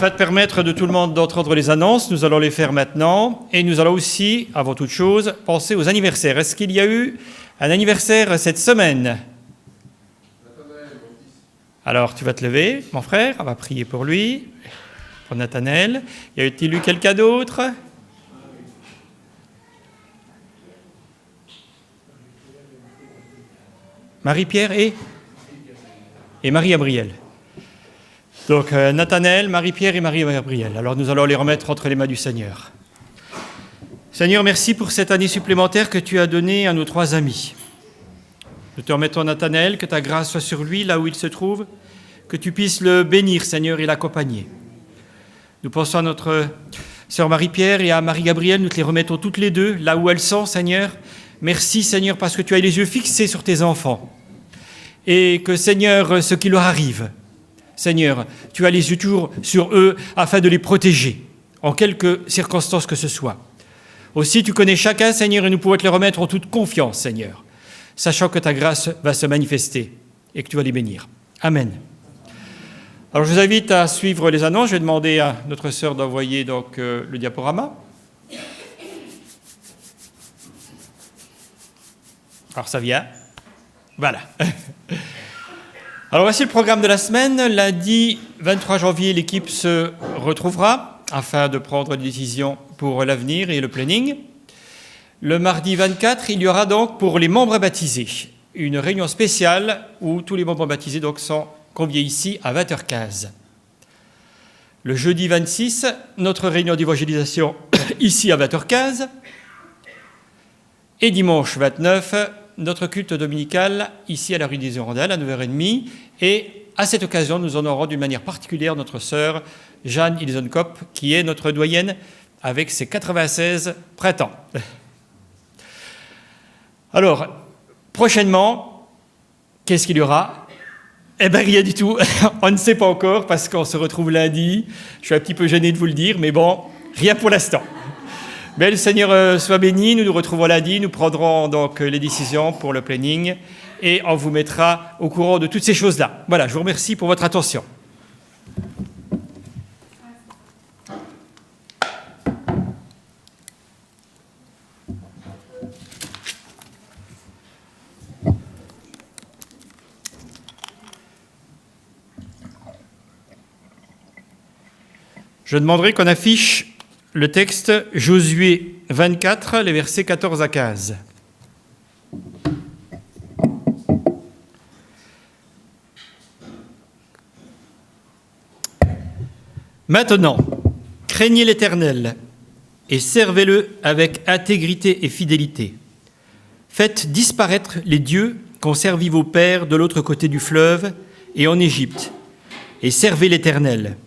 afin de permettre de tout le monde d'entendre les annonces, nous allons les faire maintenant. Et nous allons aussi, avant toute chose, penser aux anniversaires. Est-ce qu'il y a eu un anniversaire cette semaine? Alors, tu vas te lever, mon frère, on va prier pour lui, pour Nathanaël. Y a-t-il eu quelqu'un d'autre? Marie-Pierre et Marie-Gabrielle. Donc, Nathanaël, Marie-Pierre et Marie-Gabrielle. Alors, nous allons les remettre entre les mains du Seigneur. Seigneur, merci pour cette année supplémentaire que tu as donnée à nos trois amis. Nous te remettons Nathanaël, que ta grâce soit sur lui, là où il se trouve, que tu puisses le bénir, Seigneur, et l'accompagner. Nous pensons à notre sœur Marie-Pierre et à Marie-Gabrielle, nous te les remettons toutes les deux, là où elles sont, Seigneur. Merci, Seigneur, parce que tu as les yeux fixés sur tes enfants. Et que, Seigneur, ce qui leur arrive, Seigneur, tu as les yeux toujours sur eux afin de les protéger, en quelque circonstances que ce soit. Aussi, tu connais chacun, Seigneur, et nous pouvons te les remettre en toute confiance, Seigneur, sachant que ta grâce va se manifester et que tu vas les bénir. Amen. Alors, je vous invite à suivre les annonces. Je vais demander à notre sœur d'envoyer donc le diaporama. Alors, ça vient. Voilà. Alors, voici le programme de la semaine. Lundi 23 janvier, l'équipe se retrouvera afin de prendre des décisions pour l'avenir et le planning. Le mardi 24, il y aura donc pour les membres baptisés une réunion spéciale où tous les membres baptisés donc sont conviés ici à 20h15. Le jeudi 26, notre réunion d'évangélisation ici à 20h15. Et dimanche 29, notre culte dominical ici à la rue des Hirondelles à 9h30. Et à cette occasion, nous honorons d'une manière particulière notre sœur Jeanne Ilzenkop, qui est notre doyenne avec ses 96 printemps. Alors, prochainement, qu'est-ce qu'il y aura? Eh bien, rien du tout. On ne sait pas encore parce qu'on se retrouve lundi. Je suis un petit peu gêné de vous le dire, mais bon, rien pour l'instant. Mais le Seigneur soit béni. Nous nous retrouvons lundi. Nous prendrons donc les décisions pour le planning et on vous mettra au courant de toutes ces choses-là. Voilà, je vous remercie pour votre attention. Je demanderai qu'on affiche le texte Josué 24, les versets 14 à 15. Maintenant, craignez l'Éternel et servez-le avec intégrité et fidélité. Faites disparaître les dieux qu'ont servi vos pères de l'autre côté du fleuve et en Égypte, et servez l'Éternel.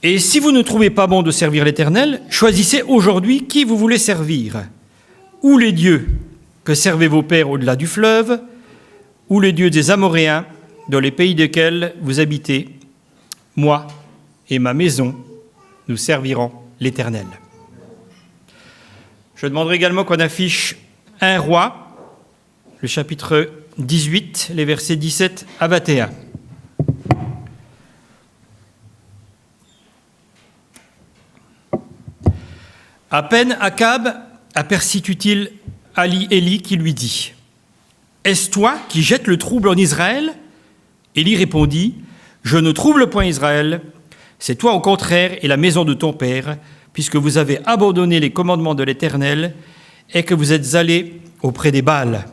Et si vous ne trouvez pas bon de servir l'Éternel, choisissez aujourd'hui qui vous voulez servir. Ou les dieux que servaient vos pères au-delà du fleuve, ou les dieux des Amoréens, dans les pays desquels vous habitez. Moi et ma maison, nous servirons l'Éternel. Je demanderai également qu'on affiche 1 Roi, le chapitre 18, les versets 17 à 21. À peine Akab aperçut-il Élie qui lui dit « Est-ce toi qui jettes le trouble en Israël ?» Élie répondit « Je ne trouble point Israël, c'est toi au contraire et la maison de ton père, puisque vous avez abandonné les commandements de l'Éternel et que vous êtes allés auprès des Baals.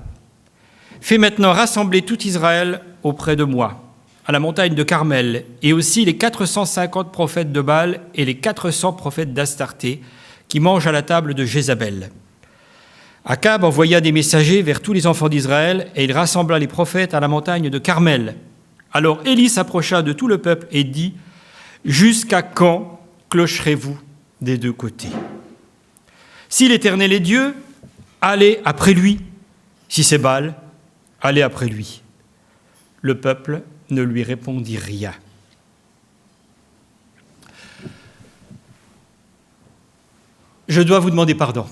Fais maintenant rassembler tout Israël auprès de moi, à la montagne de Carmel, et aussi les 450 prophètes de Baal et les 400 prophètes d'Astarté, qui mangent à la table de Jézabel. » Akab envoya des messagers vers tous les enfants d'Israël, et il rassembla les prophètes à la montagne de Carmel. Alors Élie s'approcha de tout le peuple et dit « Jusqu'à quand clocherez-vous des deux côtés? Si l'Éternel est Dieu, allez après lui. Si c'est Baal, allez après lui. » Le peuple ne lui répondit rien. Je dois vous demander pardon.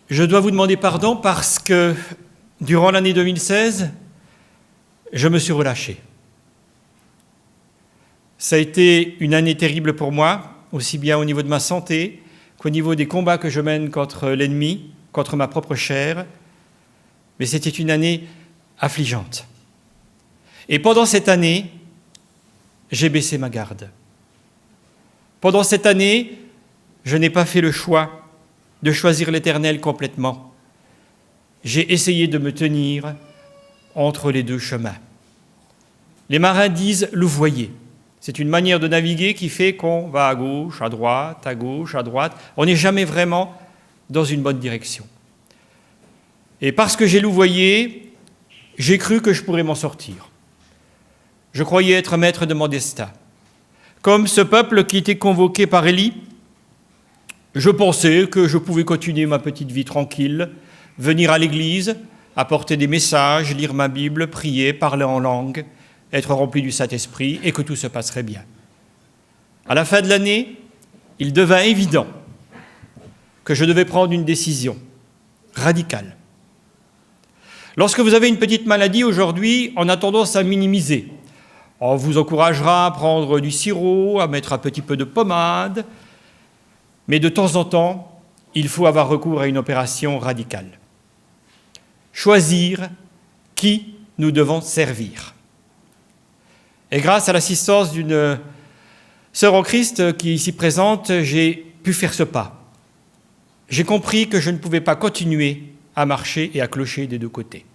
Je dois vous demander pardon parce que, durant l'année 2016, je me suis relâché. Ça a été une année terrible pour moi, aussi bien au niveau de ma santé qu'au niveau des combats que je mène contre l'ennemi, contre ma propre chair. Mais c'était une année affligeante. Et pendant cette année, j'ai baissé ma garde. Pendant cette année, je n'ai pas fait le choix de choisir l'Éternel complètement. J'ai essayé de me tenir entre les deux chemins. Les marins disent louvoyer. C'est une manière de naviguer qui fait qu'on va à gauche, à droite. On n'est jamais vraiment dans une bonne direction. Et parce que j'ai louvoyé, j'ai cru que je pourrais m'en sortir. Je croyais être maître de mon destin. Comme ce peuple qui était convoqué par Élie, je pensais que je pouvais continuer ma petite vie tranquille, venir à l'église, apporter des messages, lire ma Bible, prier, parler en langue, être rempli du Saint-Esprit et que tout se passerait bien. À la fin de l'année, il devint évident que je devais prendre une décision radicale. Lorsque vous avez une petite maladie aujourd'hui, on a tendance à minimiser. On vous encouragera à prendre du sirop, à mettre un petit peu de pommade, mais de temps en temps, il faut avoir recours à une opération radicale. Choisir qui nous devons servir. Et grâce à l'assistance d'une sœur en Christ qui est ici présente, j'ai pu faire ce pas. J'ai compris que je ne pouvais pas continuer à marcher et à clocher des deux côtés.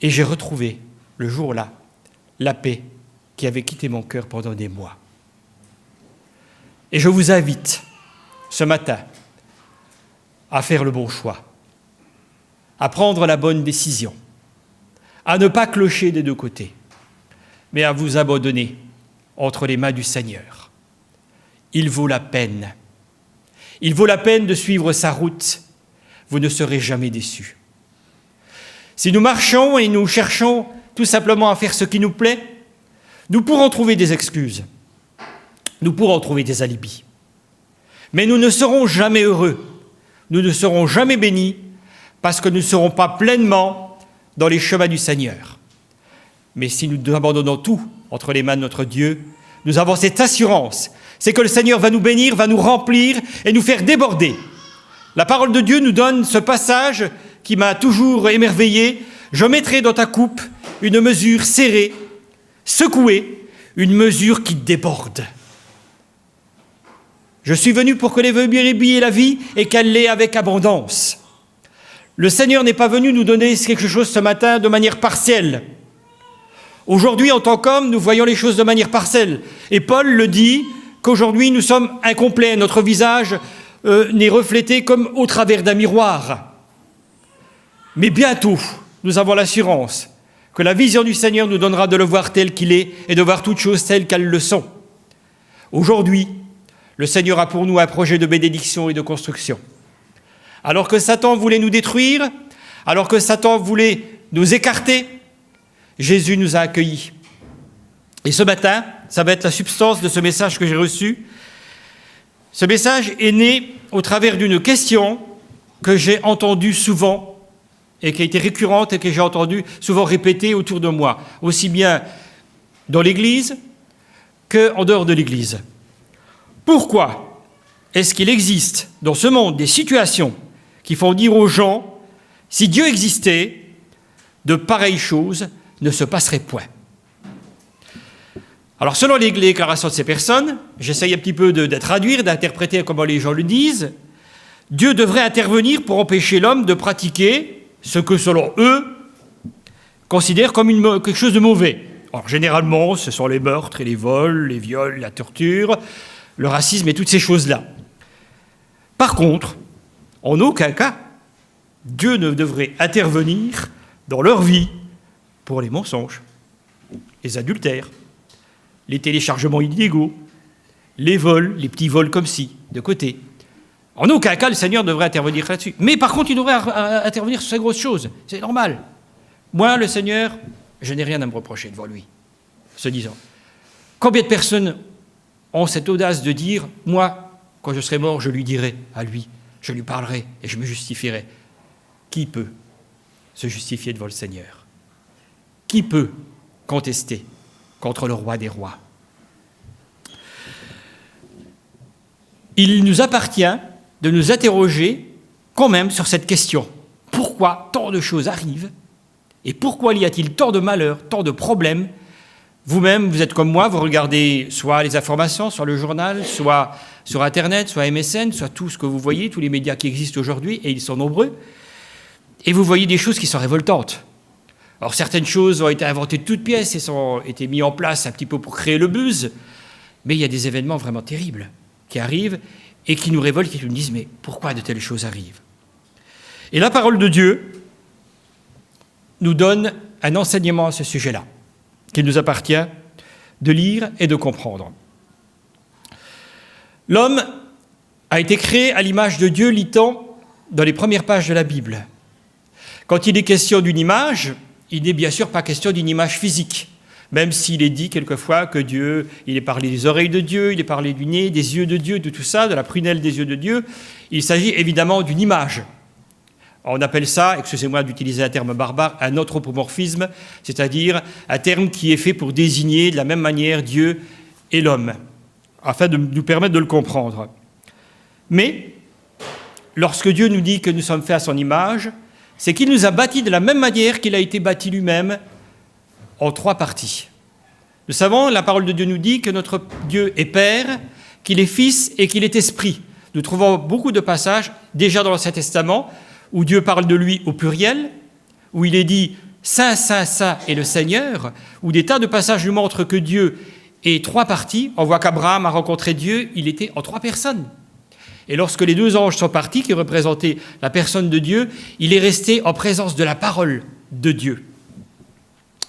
Et j'ai retrouvé, le jour-là, la paix qui avait quitté mon cœur pendant des mois. Et je vous invite, ce matin, à faire le bon choix, à prendre la bonne décision, à ne pas clocher des deux côtés, mais à vous abandonner entre les mains du Seigneur. Il vaut la peine. Il vaut la peine de suivre sa route. Vous ne serez jamais déçus. Si nous marchons et nous cherchons tout simplement à faire ce qui nous plaît, nous pourrons trouver des excuses. Nous pourrons trouver des alibis. Mais nous ne serons jamais heureux. Nous ne serons jamais bénis parce que nous ne serons pas pleinement dans les chemins du Seigneur. Mais si nous abandonnons tout entre les mains de notre Dieu, nous avons cette assurance, c'est que le Seigneur va nous bénir, va nous remplir et nous faire déborder. La parole de Dieu nous donne ce passage qui m'a toujours émerveillé. Je mettrai dans ta coupe une mesure serrée, secouée, une mesure qui déborde. Je suis venu pour que les brebis aient la vie et qu'elle l'ait avec abondance. Le Seigneur n'est pas venu nous donner quelque chose ce matin de manière partielle. Aujourd'hui, en tant qu'hommes, nous voyons les choses de manière partielle. Et Paul le dit qu'aujourd'hui, nous sommes incomplets. Notre visage n'est reflété comme au travers d'un miroir. Mais bientôt, nous avons l'assurance que la vision du Seigneur nous donnera de le voir tel qu'il est et de voir toutes choses telles qu'elles le sont. Aujourd'hui, le Seigneur a pour nous un projet de bénédiction et de construction. Alors que Satan voulait nous détruire, alors que Satan voulait nous écarter, Jésus nous a accueillis. Et ce matin, ça va être la substance de ce message que j'ai reçu. Ce message est né au travers d'une question que j'ai entendue souvent et qui a été récurrente et que j'ai entendue souvent répétée autour de moi, aussi bien dans l'Église qu'en dehors de l'Église. Pourquoi est-ce qu'il existe dans ce monde des situations qui font dire aux gens, si Dieu existait, de pareilles choses ne se passeraient point? Alors, selon les déclarations de ces personnes, j'essaye un petit peu de traduire, d'interpréter comment les gens le disent, Dieu devrait intervenir pour empêcher l'homme de pratiquer ce que, selon eux, considèrent comme quelque chose de mauvais. Alors, généralement, ce sont les meurtres et les vols, les viols, la torture, le racisme et toutes ces choses-là. Par contre, en aucun cas, Dieu ne devrait intervenir dans leur vie pour les mensonges, les adultères, les téléchargements illégaux, les vols, les petits vols comme ci, de côté. En aucun cas, le Seigneur devrait intervenir là-dessus. Mais par contre, il devrait intervenir sur ces grosses choses. C'est normal. Moi, le Seigneur, je n'ai rien à me reprocher devant lui, se disant. Combien de personnes ont cette audace de dire, moi, quand je serai mort, je lui dirai à lui, je lui parlerai et je me justifierai. Qui peut se justifier devant le Seigneur? Qui peut contester contre le roi des rois. Il nous appartient de nous interroger quand même sur cette question. Pourquoi tant de choses arrivent et pourquoi y a-t-il tant de malheurs, tant de problèmes? Vous-même, vous êtes comme moi, vous regardez soit les informations, soit le journal, soit sur Internet, soit MSN, soit tout ce que vous voyez, tous les médias qui existent aujourd'hui, et ils sont nombreux, et vous voyez des choses qui sont révoltantes. Alors certaines choses ont été inventées de toutes pièces et ont été mises en place un petit peu pour créer le buzz, mais il y a des événements vraiment terribles qui arrivent et qui nous révoltent, qui nous disent « mais pourquoi de telles choses arrivent ?» Et la parole de Dieu nous donne un enseignement à ce sujet-là, qu'il nous appartient de lire et de comprendre. L'homme a été créé à l'image de Dieu, lit-on dans les premières pages de la Bible. Quand il est question d'une image, il n'est bien sûr pas question d'une image physique, même s'il est dit quelquefois que Dieu, il est parlé des oreilles de Dieu, il est parlé du nez, des yeux de Dieu, de tout ça, de la prunelle des yeux de Dieu. Il s'agit évidemment d'une image. On appelle ça, excusez-moi d'utiliser un terme barbare, un anthropomorphisme, c'est-à-dire un terme qui est fait pour désigner de la même manière Dieu et l'homme, afin de nous permettre de le comprendre. Mais, lorsque Dieu nous dit que nous sommes faits à son image, c'est qu'il nous a bâtis de la même manière qu'il a été bâti lui-même, en 3 parties. Nous savons, la parole de Dieu nous dit que notre Dieu est Père, qu'il est Fils et qu'il est Esprit. Nous trouvons beaucoup de passages, déjà dans l'Ancien Testament, où Dieu parle de lui au pluriel, où il est dit « Saint, Saint, Saint est le Seigneur », où des tas de passages nous montrent que Dieu est 3 parties. On voit qu'Abraham a rencontré Dieu, il était en 3 personnes. Et lorsque les 2 anges sont partis, qui représentaient la personne de Dieu, il est resté en présence de la parole de Dieu.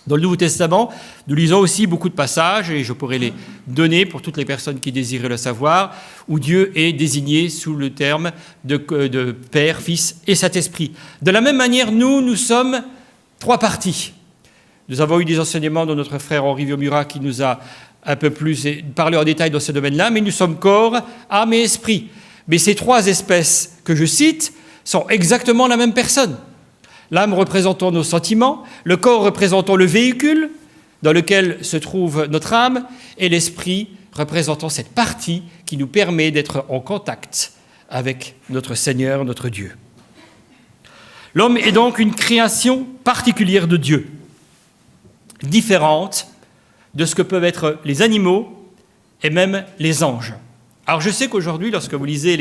Dans le Nouveau Testament, nous lisons aussi beaucoup de passages, et je pourrais les donner pour toutes les personnes qui désirent le savoir, où Dieu est désigné sous le terme de Père, Fils et Saint-Esprit. De la même manière, nous sommes 3 parties. Nous avons eu des enseignements de notre frère Henri Viomura qui nous a un peu plus parlé en détail dans ce domaine-là, mais nous sommes corps, âme et esprit. Mais ces 3 espèces que je cite sont exactement la même personne. L'âme représentant nos sentiments, le corps représentant le véhicule dans lequel se trouve notre âme, et l'esprit représentant cette partie qui nous permet d'être en contact avec notre Seigneur, notre Dieu. L'homme est donc une création particulière de Dieu, différente de ce que peuvent être les animaux et même les anges. Alors je sais qu'aujourd'hui, lorsque vous lisez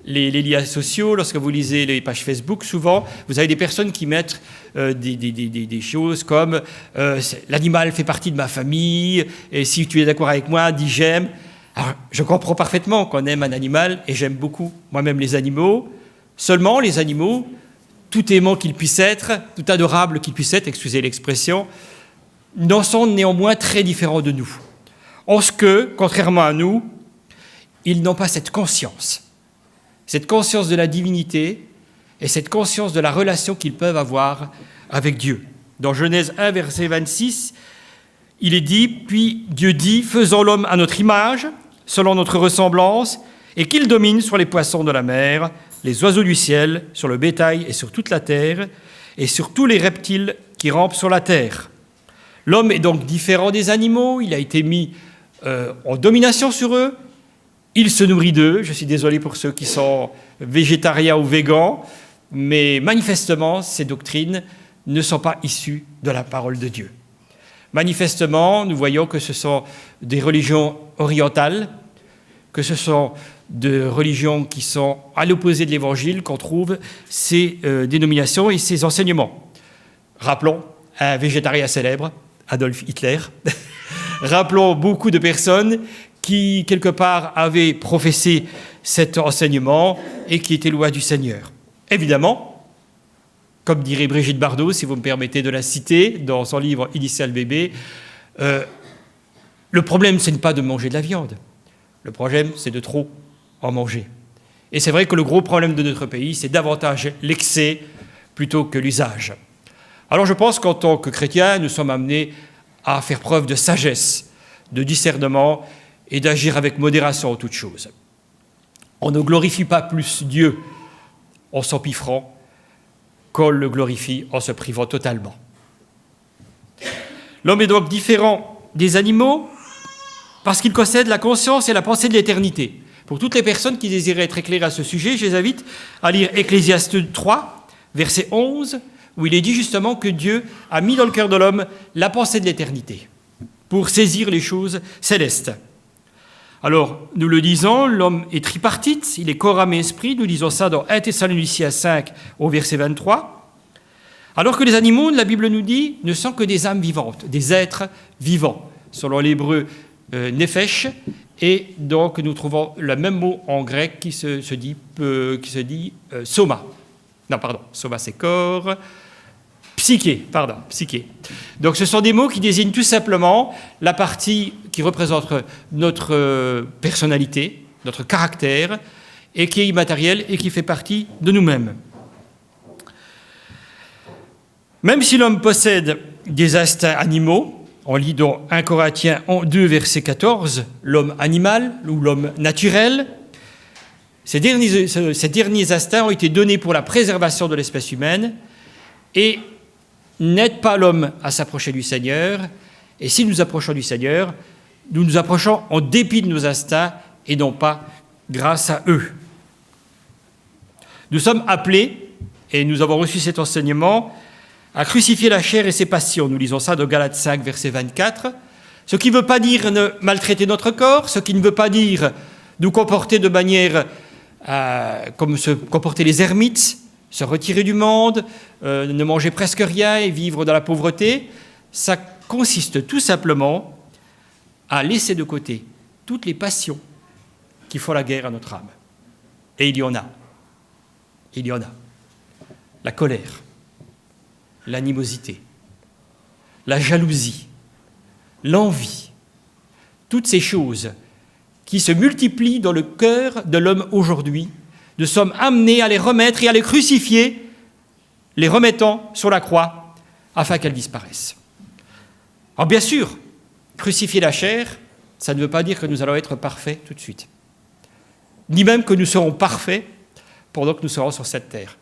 les liens sociaux, lorsque vous lisez les pages Facebook, souvent, vous avez des personnes qui mettent des choses comme l'animal fait partie de ma famille, et si tu es d'accord avec moi, dis j'aime. Alors, je comprends parfaitement qu'on aime un animal, et j'aime beaucoup moi-même les animaux. Seulement, les animaux, tout aimant qu'ils puissent être, tout adorable qu'ils puissent être, excusez l'expression, n'en sont néanmoins très différents de nous. En ce que, contrairement à nous, ils n'ont pas cette conscience de la divinité et cette conscience de la relation qu'ils peuvent avoir avec Dieu. Dans Genèse 1, verset 26, il est dit « Puis Dieu dit, faisons l'homme à notre image, selon notre ressemblance, et qu'il domine sur les poissons de la mer, les oiseaux du ciel, sur le bétail et sur toute la terre, et sur tous les reptiles qui rampent sur la terre. » L'homme est donc différent des animaux, il a été mis en domination sur eux, il se nourrit d'eux. Je suis désolé pour ceux qui sont végétariens ou végans, mais manifestement, ces doctrines ne sont pas issues de la parole de Dieu. Manifestement, nous voyons que ce sont des religions orientales, que ce sont des religions qui sont à l'opposé de l'Évangile, qu'on trouve ces dénominations et ces enseignements. Rappelons un végétarien célèbre, Adolf Hitler. Rappelons beaucoup de personnes qui, quelque part, avaient professé cet enseignement et qui étaient loin du Seigneur. Évidemment, comme dirait Brigitte Bardot, si vous me permettez de la citer, dans son livre « Initial bébé », le problème, ce n'est pas de manger de la viande. Le problème, c'est de trop en manger. Et c'est vrai que le gros problème de notre pays, c'est davantage l'excès plutôt que l'usage. Alors je pense qu'en tant que chrétiens, nous sommes amenés à faire preuve de sagesse, de discernement et d'agir avec modération en toutes choses. On ne glorifie pas plus Dieu en s'empiffrant qu'on le glorifie en se privant totalement. L'homme est donc différent des animaux parce qu'ils possèdent la conscience et la pensée de l'éternité. Pour toutes les personnes qui désiraient être éclairées à ce sujet, je les invite à lire Ecclésiaste 3, verset 11, où il est dit justement que Dieu a mis dans le cœur de l'homme la pensée de l'éternité pour saisir les choses célestes. Alors, nous le disons, l'homme est tripartite, il est corps, âme et esprit. Nous lisons ça dans 1 Thessaloniciens 5 au verset 23. Alors que les animaux, la Bible nous dit, ne sont que des âmes vivantes, des êtres vivants, selon l'hébreu nefesh, et donc nous trouvons le même mot en grec qui se dit soma. Non, pardon, soma c'est corps, psyché. Donc ce sont des mots qui désignent tout simplement la partie qui représente notre personnalité, notre caractère, et qui est immatérielle et qui fait partie de nous-mêmes. Même si l'homme possède des instincts animaux, on lit dans 1 Corinthiens 2, verset 14, l'homme animal ou l'homme naturel, ces derniers instincts ont été donnés pour la préservation de l'espèce humaine et n'aident pas l'homme à s'approcher du Seigneur. Et si nous approchons du Seigneur, nous nous approchons en dépit de nos instincts et non pas grâce à eux. Nous sommes appelés, et nous avons reçu cet enseignement, à crucifier la chair et ses passions. Nous lisons ça dans Galates 5, verset 24. Ce qui ne veut pas dire ne maltraiter notre corps, ce qui ne veut pas dire nous comporter de manière comme se comporter les ermites, se retirer du monde, ne manger presque rien et vivre dans la pauvreté. Ça consiste tout simplement à laisser de côté toutes les passions qui font la guerre à notre âme. Et il y en a. La colère, l'animosité, la jalousie, l'envie, toutes ces choses qui se multiplient dans le cœur de l'homme aujourd'hui, nous sommes amenés à les remettre et à les crucifier, les remettant sur la croix afin qu'elles disparaissent. Alors bien sûr, crucifier la chair, ça ne veut pas dire que nous allons être parfaits tout de suite, ni même que nous serons parfaits pendant que nous serons sur cette terre.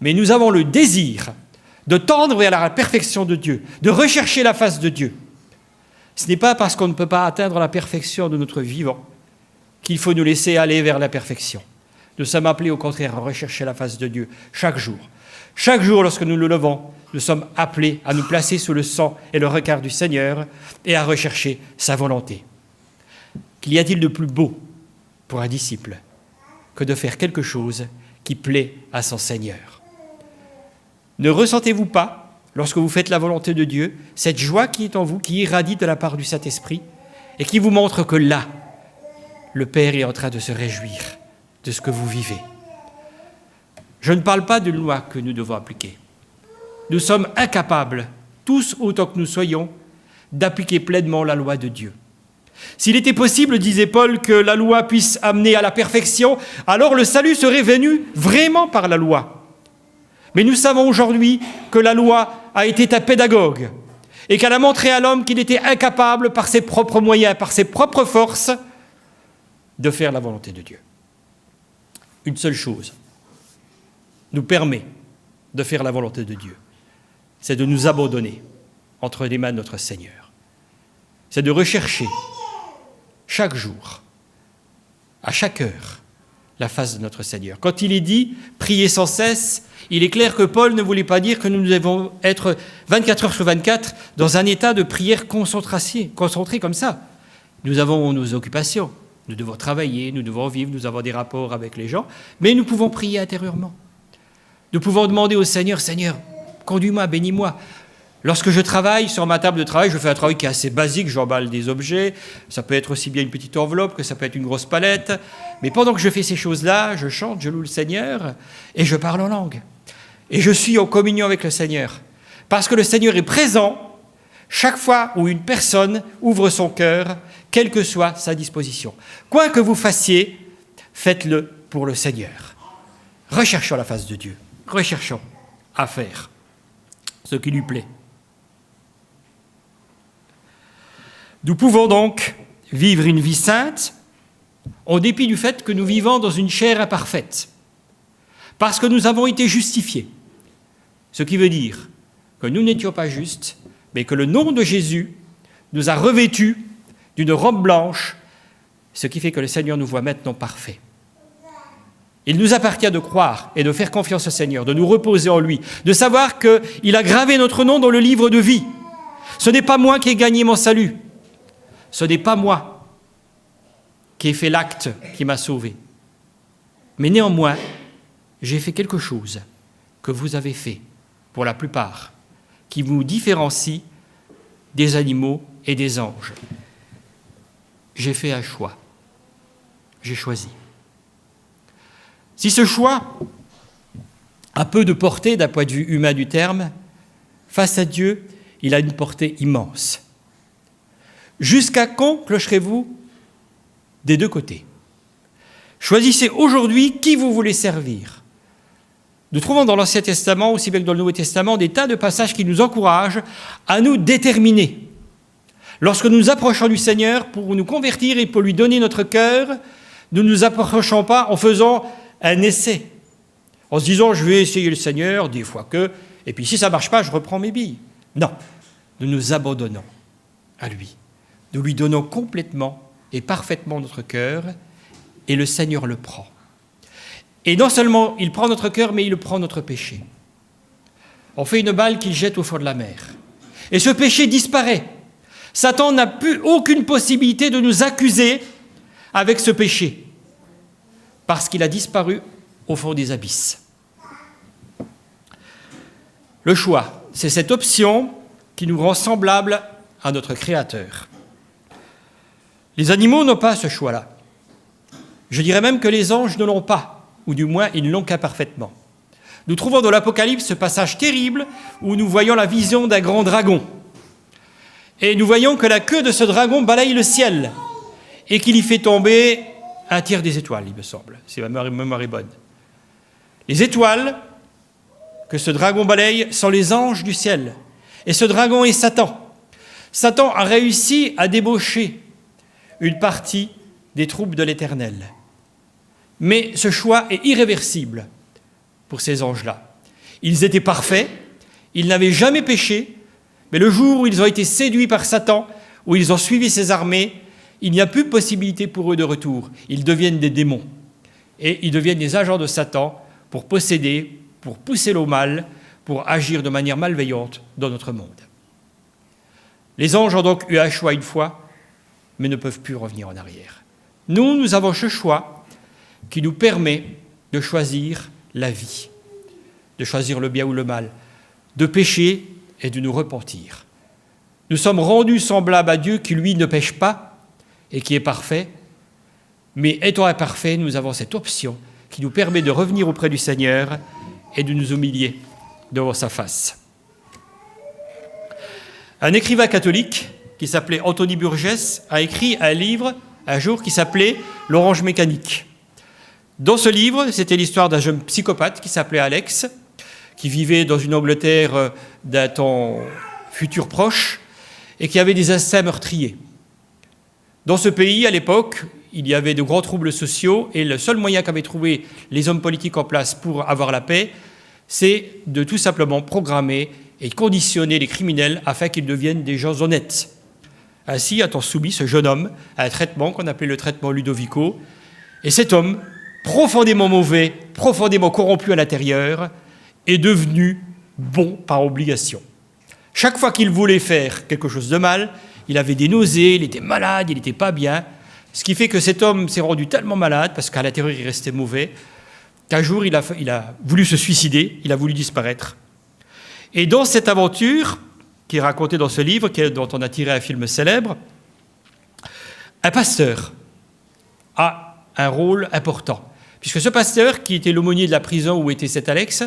Mais nous avons le désir de tendre vers la perfection de Dieu, de rechercher la face de Dieu. Ce n'est pas parce qu'on ne peut pas atteindre la perfection de notre vivant qu'il faut nous laisser aller vers la perfection. Nous sommes appelés au contraire à rechercher la face de Dieu chaque jour. Chaque jour, lorsque nous nous levons, nous sommes appelés à nous placer sous le sang et le regard du Seigneur et à rechercher sa volonté. Qu'y a-t-il de plus beau pour un disciple que de faire quelque chose qui plaît à son Seigneur? Ne ressentez-vous pas, lorsque vous faites la volonté de Dieu, cette joie qui est en vous, qui irradie de la part du Saint-Esprit et qui vous montre que là, le Père est en train de se réjouir de ce que vous vivez? Je ne parle pas d'une loi que nous devons appliquer. Nous sommes incapables, tous autant que nous soyons, d'appliquer pleinement la loi de Dieu. S'il était possible, disait Paul, que la loi puisse amener à la perfection, alors le salut serait venu vraiment par la loi. Mais nous savons aujourd'hui que la loi a été un pédagogue et qu'elle a montré à l'homme qu'il était incapable, par ses propres moyens, par ses propres forces, de faire la volonté de Dieu. Une seule chose nous permet de faire la volonté de Dieu, c'est de nous abandonner entre les mains de notre Seigneur. C'est de rechercher chaque jour, à chaque heure, la face de notre Seigneur. Quand il est dit « priez sans cesse », il est clair que Paul ne voulait pas dire que nous devons être 24 heures sur 24 dans un état de prière concentré comme ça. Nous avons nos occupations, nous devons travailler, nous devons vivre, nous avons des rapports avec les gens, mais nous pouvons prier intérieurement. Nous pouvons demander au Seigneur « Seigneur, conduis-moi, bénis-moi ». Lorsque je travaille sur ma table de travail, je fais un travail qui est assez basique, j'emballe des objets, ça peut être aussi bien une petite enveloppe que ça peut être une grosse palette, mais pendant que je fais ces choses-là, je chante, je loue le Seigneur et je parle en langue. Et je suis en communion avec le Seigneur, parce que le Seigneur est présent chaque fois où une personne ouvre son cœur, quelle que soit sa disposition. Quoi que vous fassiez, faites-le pour le Seigneur. Recherchons la face de Dieu, recherchons à faire ce qui lui plaît. Nous pouvons donc vivre une vie sainte en dépit du fait que nous vivons dans une chair imparfaite, parce que nous avons été justifiés. Ce qui veut dire que nous n'étions pas justes, mais que le nom de Jésus nous a revêtus d'une robe blanche, ce qui fait que le Seigneur nous voit maintenant parfaits. Il nous appartient de croire et de faire confiance au Seigneur, de nous reposer en lui, de savoir qu'il a gravé notre nom dans le livre de vie. Ce n'est pas moi qui ai gagné mon salut. Ce n'est pas moi qui ai fait l'acte qui m'a sauvé. Mais néanmoins, j'ai fait quelque chose que vous avez fait, pour la plupart, qui vous différencie des animaux et des anges. J'ai fait un choix. J'ai choisi. Si ce choix a peu de portée d'un point de vue humain du terme, face à Dieu, il a une portée immense. Jusqu'à quand clocherez-vous des deux côtés? Choisissez aujourd'hui qui vous voulez servir. Nous trouvons dans l'Ancien Testament, aussi bien que dans le Nouveau Testament, des tas de passages qui nous encouragent à nous déterminer. Lorsque nous nous approchons du Seigneur pour nous convertir et pour lui donner notre cœur, nous ne nous approchons pas en faisant un essai, en se disant « je vais essayer le Seigneur, des fois que, et puis si ça ne marche pas, je reprends mes billes ». Non, nous nous abandonnons à lui. Nous lui donnons complètement et parfaitement notre cœur, et le Seigneur le prend. Et non seulement il prend notre cœur, mais il prend notre péché. On fait une balle qu'il jette au fond de la mer. Et ce péché disparaît. Satan n'a plus aucune possibilité de nous accuser avec ce péché, parce qu'il a disparu au fond des abysses. Le choix, c'est cette option qui nous rend semblables à notre Créateur. Les animaux n'ont pas ce choix-là. Je dirais même que les anges ne l'ont pas, ou du moins ils l'ont qu'imparfaitement. Nous trouvons dans l'Apocalypse ce passage terrible où nous voyons la vision d'un grand dragon. Et nous voyons que la queue de ce dragon balaye le ciel et qu'il y fait tomber un tiers des étoiles, il me semble, si ma mémoire est bonne. Les étoiles que ce dragon balaye sont les anges du ciel. Et ce dragon est Satan. Satan a réussi à débaucher une partie des troupes de l'Éternel. Mais ce choix est irréversible pour ces anges-là. Ils étaient parfaits, ils n'avaient jamais péché, mais le jour où ils ont été séduits par Satan, où ils ont suivi ses armées, il n'y a plus de possibilité pour eux de retour. Ils deviennent des démons. Et ils deviennent des agents de Satan pour posséder, pour pousser le mal, pour agir de manière malveillante dans notre monde. Les anges ont donc eu un choix une fois, mais ne peuvent plus revenir en arrière. Nous avons ce choix qui nous permet de choisir la vie, de choisir le bien ou le mal, de pécher et de nous repentir. Nous sommes rendus semblables à Dieu qui, lui, ne pêche pas et qui est parfait, mais étant imparfait, nous avons cette option qui nous permet de revenir auprès du Seigneur et de nous humilier devant sa face. Un écrivain catholique qui s'appelait Anthony Burgess a écrit un livre un jour qui s'appelait « L'orange mécanique ». Dans ce livre, c'était l'histoire d'un jeune psychopathe qui s'appelait Alex, qui vivait dans une Angleterre d'un temps futur proche et qui avait des instincts meurtriers. Dans ce pays, à l'époque, il y avait de grands troubles sociaux et le seul moyen qu'avaient trouvé les hommes politiques en place pour avoir la paix, c'est de tout simplement programmer et conditionner les criminels afin qu'ils deviennent des gens honnêtes. Ainsi a-t-on soumis ce jeune homme à un traitement qu'on appelait le traitement Ludovico. Et cet homme, profondément mauvais, profondément corrompu à l'intérieur, est devenu bon par obligation. Chaque fois qu'il voulait faire quelque chose de mal, il avait des nausées, il était malade, il n'était pas bien. Ce qui fait que cet homme s'est rendu tellement malade, parce qu'à l'intérieur il restait mauvais, qu'un jour il a voulu se suicider, il a voulu disparaître. Et dans cette aventure, qui est racontée dans ce livre, dont on a tiré un film célèbre, un pasteur a un rôle important. Puisque ce pasteur, qui était l'aumônier de la prison où était cet Alex,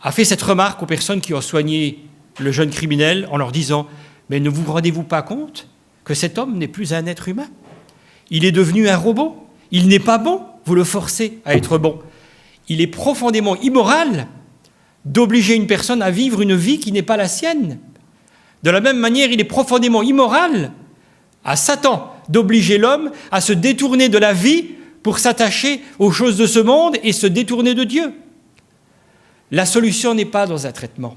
a fait cette remarque aux personnes qui ont soigné le jeune criminel en leur disant « Mais ne vous rendez-vous pas compte que cet homme n'est plus un être humain ? Il est devenu un robot. Il n'est pas bon, vous le forcez à être bon. Il est profondément immoral d'obliger une personne à vivre une vie qui n'est pas la sienne. De la même manière, il est profondément immoral à Satan d'obliger l'homme à se détourner de la vie pour s'attacher aux choses de ce monde et se détourner de Dieu. La solution n'est pas dans un traitement.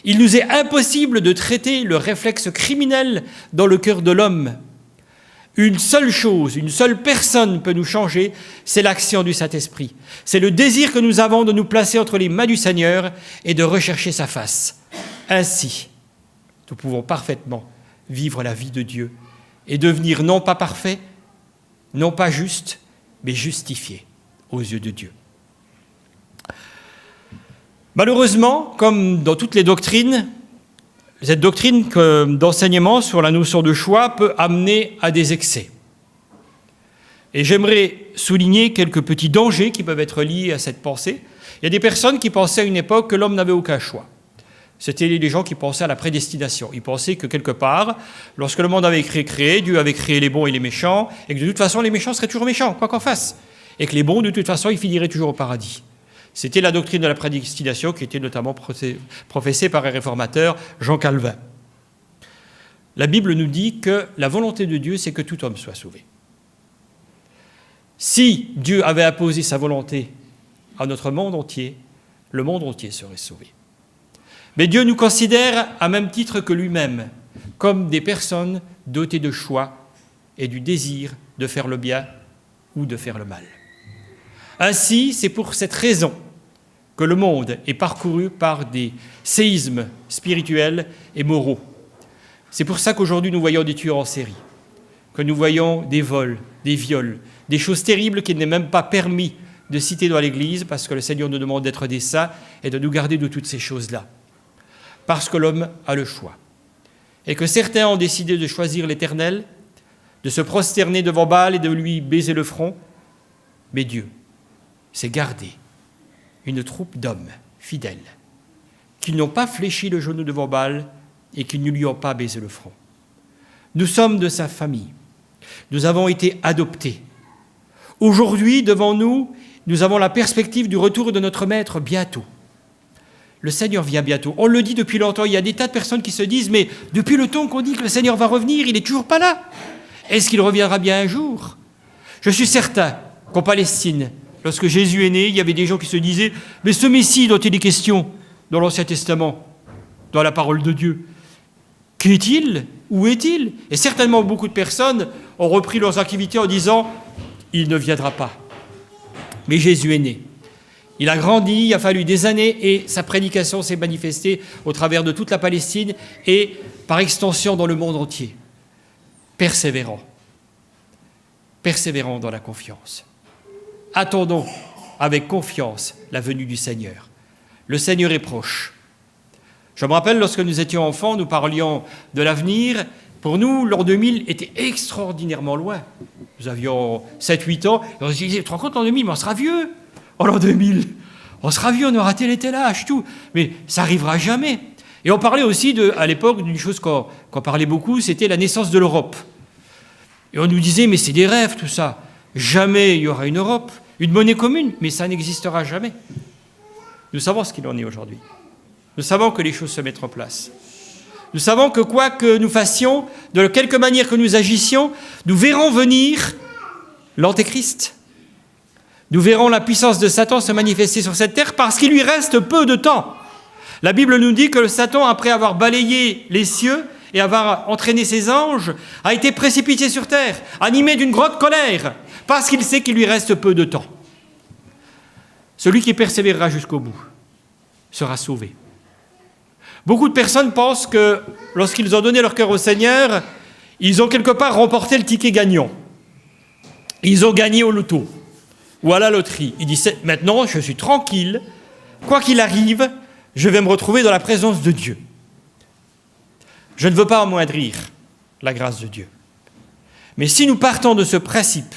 Il nous est impossible de traiter le réflexe criminel dans le cœur de l'homme. Une seule chose, une seule personne peut nous changer, c'est l'action du Saint-Esprit. C'est le désir que nous avons de nous placer entre les mains du Seigneur et de rechercher sa face. Ainsi, nous pouvons parfaitement vivre la vie de Dieu et devenir non pas parfait, non pas juste, mais justifié aux yeux de Dieu. Malheureusement, comme dans toutes les doctrines, cette doctrine d'enseignement sur la notion de choix peut amener à des excès. Et j'aimerais souligner quelques petits dangers qui peuvent être liés à cette pensée. Il y a des personnes qui pensaient à une époque que l'homme n'avait aucun choix. C'était les gens qui pensaient à la prédestination. Ils pensaient que quelque part, lorsque le monde avait été créé, Dieu avait créé les bons et les méchants, et que de toute façon, les méchants seraient toujours méchants, quoi qu'on fasse. Et que les bons, de toute façon, ils finiraient toujours au paradis. C'était la doctrine de la prédestination qui était notamment professée par un réformateur, Jean Calvin. La Bible nous dit que la volonté de Dieu, c'est que tout homme soit sauvé. Si Dieu avait imposé sa volonté à notre monde entier, le monde entier serait sauvé. Mais Dieu nous considère, à même titre que lui-même, comme des personnes dotées de choix et du désir de faire le bien ou de faire le mal. Ainsi, c'est pour cette raison que le monde est parcouru par des séismes spirituels et moraux. C'est pour ça qu'aujourd'hui nous voyons des tueurs en série, que nous voyons des vols, des viols, des choses terribles qu'il n'est même pas permis de citer dans l'Église, parce que le Seigneur nous demande d'être des saints et de nous garder de toutes ces choses-là. Parce que l'homme a le choix. Et que certains ont décidé de choisir l'Éternel, de se prosterner devant Baal et de lui baiser le front, mais Dieu s'est gardé une troupe d'hommes fidèles qui n'ont pas fléchi le genou devant Baal et qui ne lui ont pas baisé le front. Nous sommes de sa famille. Nous avons été adoptés. Aujourd'hui, devant nous, nous avons la perspective du retour de notre Maître bientôt. Le Seigneur vient bientôt. On le dit depuis longtemps. Il y a des tas de personnes qui se disent « Mais depuis le temps qu'on dit que le Seigneur va revenir, il n'est toujours pas là. Est-ce qu'il reviendra bien un jour ?» Je suis certain qu'en Palestine, lorsque Jésus est né, il y avait des gens qui se disaient « Mais ce Messie dont il est question dans l'Ancien Testament, dans la parole de Dieu, qui est-il ? Où est-il » Et certainement beaucoup de personnes ont repris leurs activités en disant « Il ne viendra pas. » Mais Jésus est né. Il a grandi, il a fallu des années et sa prédication s'est manifestée au travers de toute la Palestine et par extension dans le monde entier. Persévérant dans la confiance. Attendons avec confiance la venue du Seigneur. Le Seigneur est proche. Je me rappelle, lorsque nous étions enfants, nous parlions de l'avenir. Pour nous, l'an 2000 était extraordinairement loin. Nous avions 7-8 ans, et on se disait, tu te rends compte, l'an 2000, mais on sera vieux. Oh, l'an 2000, on sera vieux, on aura tel et tel âge, tout. Mais ça n'arrivera jamais. Et on parlait aussi, à l'époque, d'une chose qu'on parlait beaucoup, c'était la naissance de l'Europe. Et on nous disait, mais c'est des rêves, tout ça. Jamais il y aura une Europe, une monnaie commune, mais ça n'existera jamais. Nous savons ce qu'il en est aujourd'hui. Nous savons que les choses se mettent en place. Nous savons que quoi que nous fassions, de quelque manière que nous agissions, nous verrons venir l'Antéchrist. Nous verrons la puissance de Satan se manifester sur cette terre parce qu'il lui reste peu de temps. La Bible nous dit que Satan, après avoir balayé les cieux et avoir entraîné ses anges, a été précipité sur terre, animé d'une grande colère, parce qu'il sait qu'il lui reste peu de temps. Celui qui persévérera jusqu'au bout sera sauvé. Beaucoup de personnes pensent que lorsqu'ils ont donné leur cœur au Seigneur, ils ont quelque part remporté le ticket gagnant. Ils ont gagné au loto ou à la loterie. Ils disent « Maintenant, je suis tranquille. Quoi qu'il arrive, je vais me retrouver dans la présence de Dieu. » Je ne veux pas amoindrir la grâce de Dieu. Mais si nous partons de ce principe,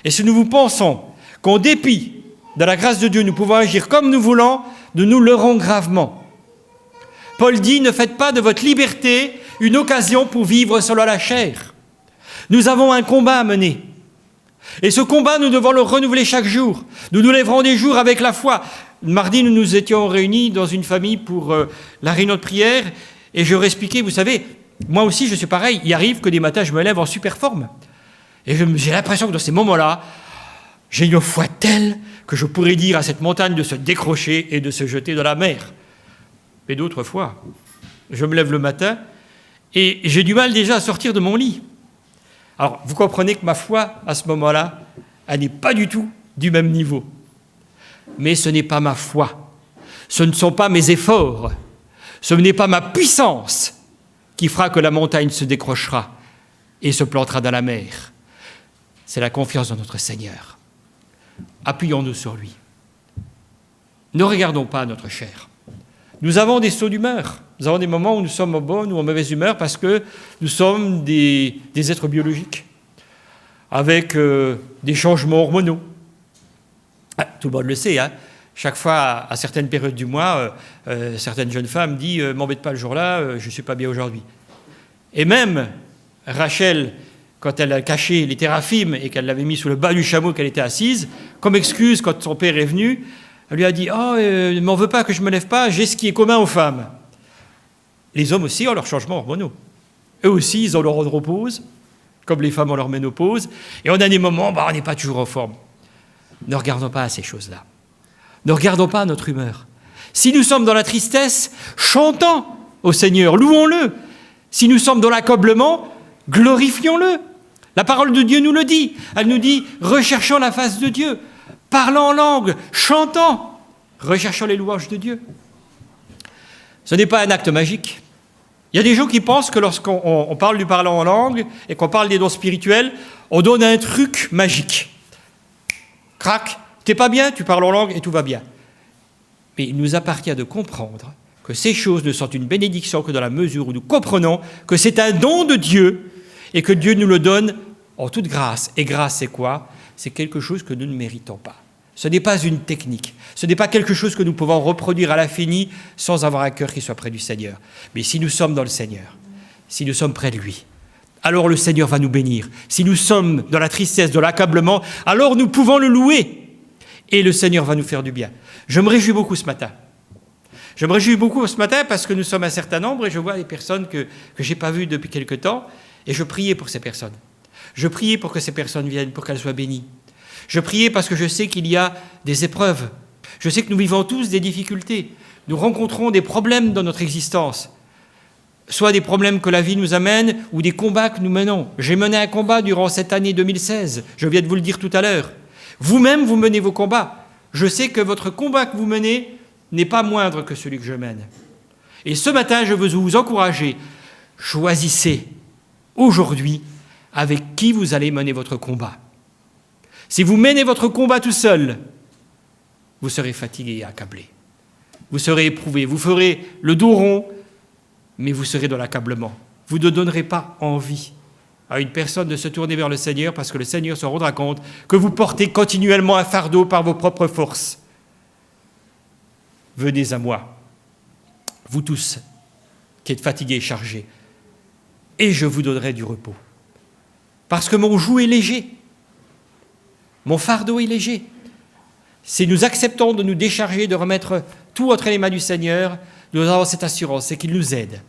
et si nous pensons qu'en dépit de la grâce de Dieu, nous pouvons agir comme nous voulons, nous nous leurrons gravement. Paul dit, ne faites pas de votre liberté une occasion pour vivre selon la chair. Nous avons un combat à mener. Et ce combat, nous devons le renouveler chaque jour. Nous nous lèverons des jours avec la foi. Mardi, nous nous étions réunis dans une famille pour la réunion de prière, et je leur expliquais, vous savez, moi aussi je suis pareil, il arrive que des matins je me lève en super forme. Et j'ai l'impression que dans ces moments-là, j'ai une foi telle que je pourrais dire à cette montagne de se décrocher et de se jeter dans la mer. et d'autres fois, je me lève le matin et j'ai du mal déjà à sortir de mon lit. Alors, vous comprenez que ma foi, à ce moment-là, elle n'est pas du tout du même niveau. Mais ce n'est pas ma foi, ce ne sont pas mes efforts, ce n'est pas ma puissance qui fera que la montagne se décrochera et se plantera dans la mer. C'est la confiance dans notre Seigneur. Appuyons-nous sur lui. Ne regardons pas notre chair. Nous avons des sauts d'humeur. Nous avons des moments où nous sommes en bonne ou en mauvaise humeur parce que nous sommes des êtres biologiques avec des changements hormonaux. Tout le monde le sait, hein. Chaque fois, à certaines périodes du mois, certaines jeunes femmes disent « m'embête pas le jour-là, je ne suis pas bien aujourd'hui ». Et même Rachel, quand elle a caché les téraphimes et qu'elle l'avait mis sous le bas du chameau qu'elle était assise, comme excuse, quand son père est venu, elle lui a dit « Oh, ne m'en veux pas que je ne me lève pas, j'ai ce qui est commun aux femmes ». Les hommes aussi ont leurs changements hormonaux. Eux aussi, ils ont leur andropause, comme les femmes ont leur ménopause. Et on a des moments, on n'est pas toujours en forme. Ne regardons pas à ces choses-là. Ne regardons pas à notre humeur. Si nous sommes dans la tristesse, chantons au Seigneur, louons-le. Si nous sommes dans l'accablement, glorifions-le. La parole de Dieu nous le dit. Elle nous dit, recherchons la face de Dieu. Parlons en langue, chantons, recherchons les louanges de Dieu. Ce n'est pas un acte magique. Il y a des gens qui pensent que lorsqu'on parle du parlant en langue et qu'on parle des dons spirituels, on donne un truc magique. Crac, t'es pas bien, tu parles en langue et tout va bien. Mais il nous appartient de comprendre que ces choses ne sont une bénédiction que dans la mesure où nous comprenons que c'est un don de Dieu et que Dieu nous le donne en toute grâce. Et grâce, c'est quoi? C'est quelque chose que nous ne méritons pas. Ce n'est pas une technique. Ce n'est pas quelque chose que nous pouvons reproduire à l'infini sans avoir un cœur qui soit près du Seigneur. Mais si nous sommes dans le Seigneur, si nous sommes près de lui, alors le Seigneur va nous bénir. Si nous sommes dans la tristesse, dans l'accablement, alors nous pouvons le louer. Et le Seigneur va nous faire du bien. Je me réjouis beaucoup ce matin. Je me réjouis beaucoup ce matin parce que nous sommes un certain nombre et je vois des personnes que je n'ai pas vues depuis quelque temps et je priais pour ces personnes. Je priais pour que ces personnes viennent, pour qu'elles soient bénies. Je priais parce que je sais qu'il y a des épreuves. Je sais que nous vivons tous des difficultés. Nous rencontrons des problèmes dans notre existence. Soit des problèmes que la vie nous amène ou des combats que nous menons. J'ai mené un combat durant cette année 2016. Je viens de vous le dire tout à l'heure. Vous-même, vous menez vos combats. Je sais que votre combat que vous menez n'est pas moindre que celui que je mène. Et ce matin, je veux vous encourager. Choisissez aujourd'hui avec qui vous allez mener votre combat. Si vous menez votre combat tout seul, vous serez fatigué et accablé. Vous serez éprouvé, vous ferez le dos rond, mais vous serez dans l'accablement. Vous ne donnerez pas envie à une personne de se tourner vers le Seigneur parce que le Seigneur se rendra compte que vous portez continuellement un fardeau par vos propres forces. Venez à moi, vous tous qui êtes fatigués et chargés, et je vous donnerai du repos. Parce que mon joug est léger. Mon fardeau est léger. Si nous acceptons de nous décharger, de remettre tout entre les mains du Seigneur, nous avons cette assurance, c'est qu'il nous aide,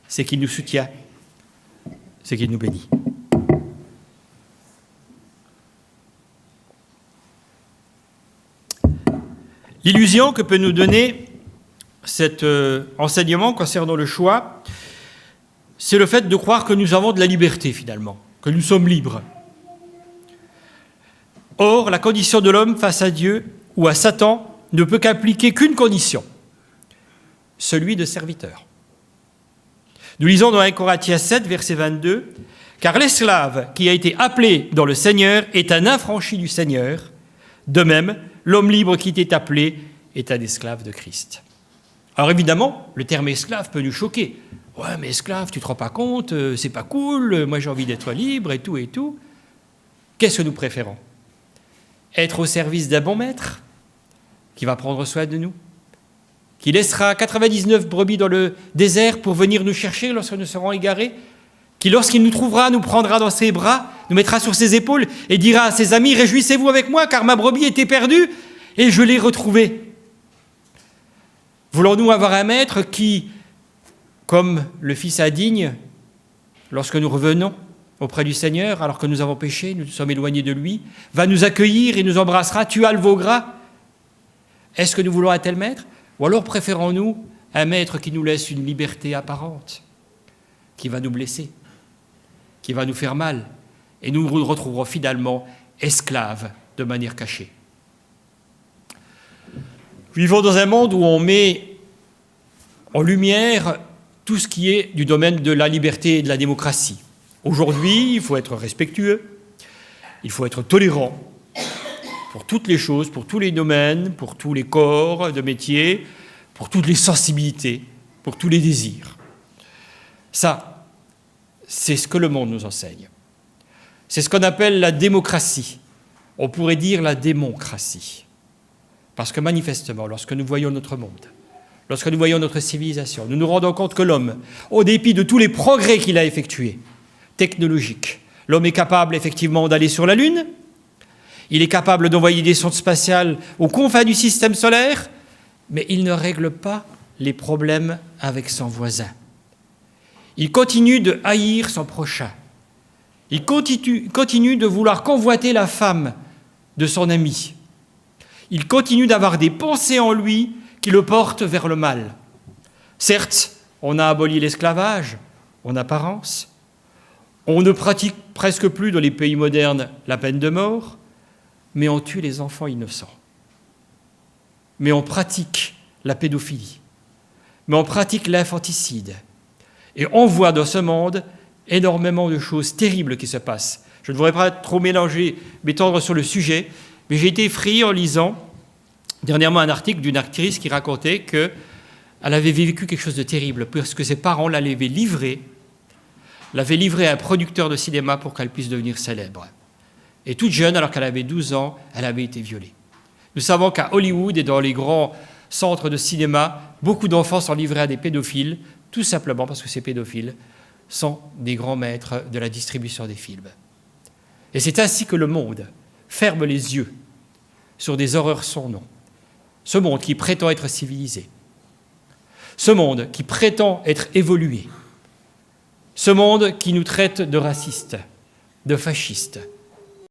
c'est qu'il nous soutient, c'est qu'il nous bénit. L'illusion que peut nous donner cet enseignement concernant le choix, c'est le fait de croire que nous avons de la liberté finalement, que nous sommes libres. Or, la condition de l'homme face à Dieu ou à Satan ne peut qu'impliquer qu'une condition, celui de serviteur. Nous lisons dans 1 Corinthiens 7, verset 22, « Car l'esclave qui a été appelé dans le Seigneur est un affranchi du Seigneur. De même, l'homme libre qui t'est appelé est un esclave de Christ. » Alors évidemment, le terme esclave peut nous choquer. « Ouais, mais esclave, tu te rends pas compte, c'est pas cool, moi j'ai envie d'être libre et tout et tout. » Qu'est-ce que nous préférons ? Être au service d'un bon maître qui va prendre soin de nous, qui laissera 99 brebis dans le désert pour venir nous chercher lorsque nous serons égarés, qui, lorsqu'il nous trouvera, nous prendra dans ses bras, nous mettra sur ses épaules et dira à ses amis « Réjouissez-vous avec moi, car ma brebis était perdue et je l'ai retrouvée. » Voulons-nous avoir un maître qui, comme le fils indigne, lorsque nous revenons auprès du Seigneur, alors que nous avons péché, nous sommes éloignés de lui, va nous accueillir et nous embrassera, tu as le veau gras. Est-ce que nous voulons un tel maître? Ou alors préférons-nous un maître qui nous laisse une liberté apparente, qui va nous blesser, qui va nous faire mal, et nous nous retrouverons finalement esclaves de manière cachée. Vivons dans un monde où on met en lumière tout ce qui est du domaine de la liberté et de la démocratie. Aujourd'hui, il faut être respectueux, il faut être tolérant pour toutes les choses, pour tous les domaines, pour tous les corps de métier, pour toutes les sensibilités, pour tous les désirs. Ça, c'est ce que le monde nous enseigne. C'est ce qu'on appelle la démocratie. On pourrait dire la démocratie. Parce que manifestement, lorsque nous voyons notre monde, lorsque nous voyons notre civilisation, nous nous rendons compte que l'homme, au dépit de tous les progrès qu'il a effectués, technologiques, l'homme est capable effectivement d'aller sur la Lune, il est capable d'envoyer des sondes spatiales aux confins du système solaire, mais il ne règle pas les problèmes avec son voisin. Il continue de haïr son prochain. Il continue de vouloir convoiter la femme de son ami. Il continue d'avoir des pensées en lui qui le portent vers le mal. Certes, on a aboli l'esclavage, en apparence. On ne pratique presque plus dans les pays modernes la peine de mort, mais on tue les enfants innocents. Mais on pratique la pédophilie. Mais on pratique l'infanticide. Et on voit dans ce monde énormément de choses terribles qui se passent. Je ne voudrais pas trop m'étendre sur le sujet, mais j'ai été effrayé en lisant dernièrement un article d'une actrice qui racontait qu'elle avait vécu quelque chose de terrible, parce que ses parents l'avaient livrée à un producteur de cinéma pour qu'elle puisse devenir célèbre. Et toute jeune, alors qu'elle avait 12 ans, elle avait été violée. Nous savons qu'à Hollywood et dans les grands centres de cinéma, beaucoup d'enfants sont livrés à des pédophiles, tout simplement parce que ces pédophiles sont des grands maîtres de la distribution des films. Et c'est ainsi que le monde ferme les yeux sur des horreurs sans nom. Ce monde qui prétend être civilisé. Ce monde qui prétend être évolué. Ce monde qui nous traite de racistes, de fascistes,